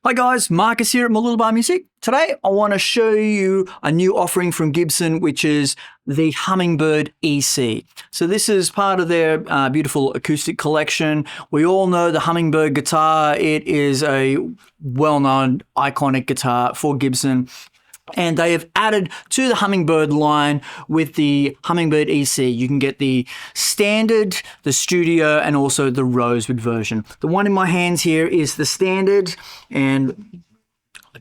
Hi guys, Marcus here at Mooloolaba Music. Today I want to show you a new offering from Gibson, which is the Hummingbird EC. So this is part of their beautiful acoustic collection. We all know the Hummingbird guitar. It is a well-known iconic guitar for Gibson. And they have added to the Hummingbird line with the Hummingbird EC. You can get the standard, the studio, and also the rosewood version. The one in my hands here is the standard, and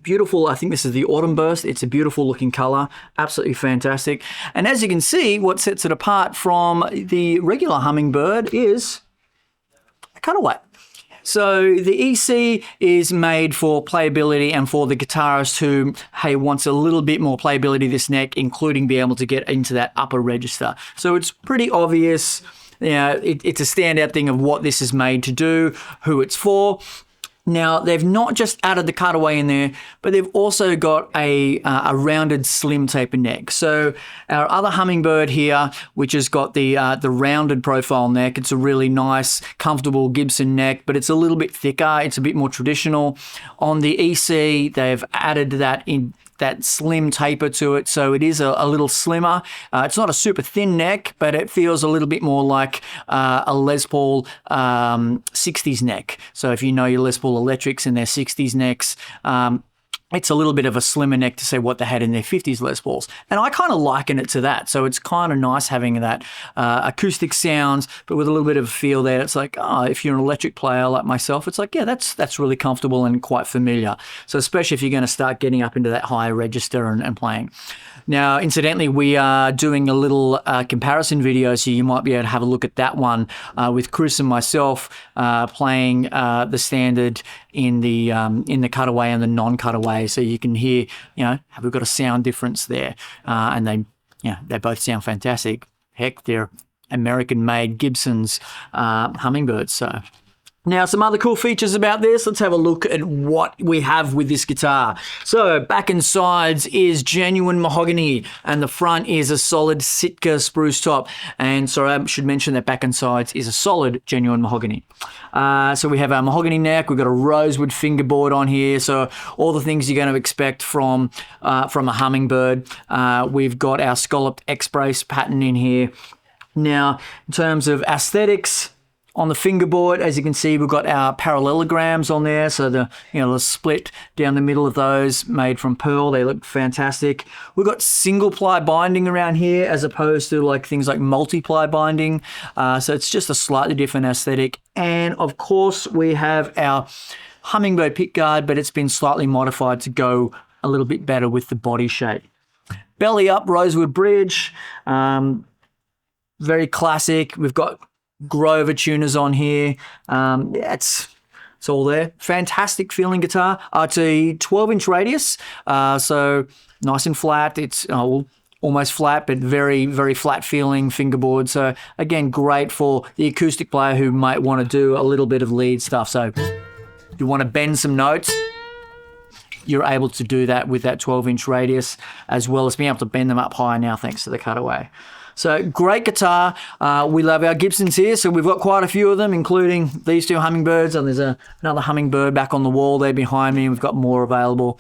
beautiful. I think this is the Autumn Burst. It's a beautiful looking color, absolutely fantastic. And as you can see, what sets it apart from the regular Hummingbird is a cutaway. So the EC is made for playability and for the guitarist who, hey, wants a little bit more playability this neck, including being able to get into that upper register. So it's pretty obvious, it's a standout thing of what this is made to do, who it's for. Now, they've not just added the cutaway in there, but they've also got a rounded slim taper neck. So our other Hummingbird here, which has got the rounded profile neck, it's a really nice, comfortable Gibson neck, but it's a little bit thicker. It's a bit more traditional. On the EC, they've added that slim taper to it, so it is a little slimmer. It's not a super thin neck, but it feels a little bit more like a Les Paul 60s neck. So if you know your Les Paul Electrics and their 60s necks, it's a little bit of a slimmer neck to say what they had in their 50s Les Pauls. And I kind of liken it to that. So it's kind of nice having that acoustic sounds, but with a little bit of a feel there. It's like, if you're an electric player like myself, it's like, yeah, that's really comfortable and quite familiar. So especially if you're going to start getting up into that higher register and playing. Now, incidentally, we are doing a little comparison video, so you might be able to have a look at that one with Chris and myself playing the standard in the cutaway and the non-cutaway, so you can hear, have we got a sound difference there? And they both sound fantastic. Heck, they're American-made Gibson's Hummingbirds. So. Now, some other cool features about this. Let's have a look at what we have with this guitar. So, back and sides is genuine mahogany, and the front is a solid Sitka spruce top. And sorry, I should mention that back and sides is a solid genuine mahogany. So we have our mahogany neck. We've got a rosewood fingerboard on here. So all the things you're going to expect from a Hummingbird. We've got our scalloped X-brace pattern in here. Now, in terms of aesthetics, on the fingerboard, as you can see, we've got our parallelograms on there. So the split down the middle of those made from pearl. They look fantastic. We've got single ply binding around here as opposed to things like multi-ply binding. So it's just a slightly different aesthetic. And of course, we have our Hummingbird pickguard, but it's been slightly modified to go a little bit better with the body shape. Belly up, rosewood bridge. Very classic. We've got Grover tuners on here. It's all there. Fantastic feeling guitar. It's a 12-inch radius, so nice and flat. It's almost flat, but very, very flat feeling fingerboard. So again, great for the acoustic player who might want to do a little bit of lead stuff. So if you want to bend some notes, you're able to do that with that 12-inch radius, as well as being able to bend them up high now thanks to the cutaway. So great guitar. We love our Gibsons here. So we've got quite a few of them, including these two Hummingbirds. And there's another Hummingbird back on the wall there behind me. We've got more available.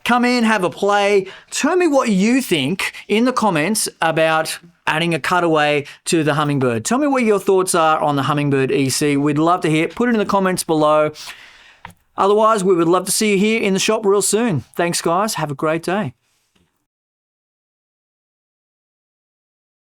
Come in, have a play. Tell me what you think in the comments about adding a cutaway to the Hummingbird. Tell me what your thoughts are on the Hummingbird EC. We'd love to hear it. Put it in the comments below. Otherwise, we would love to see you here in the shop real soon. Thanks, guys. Have a great day.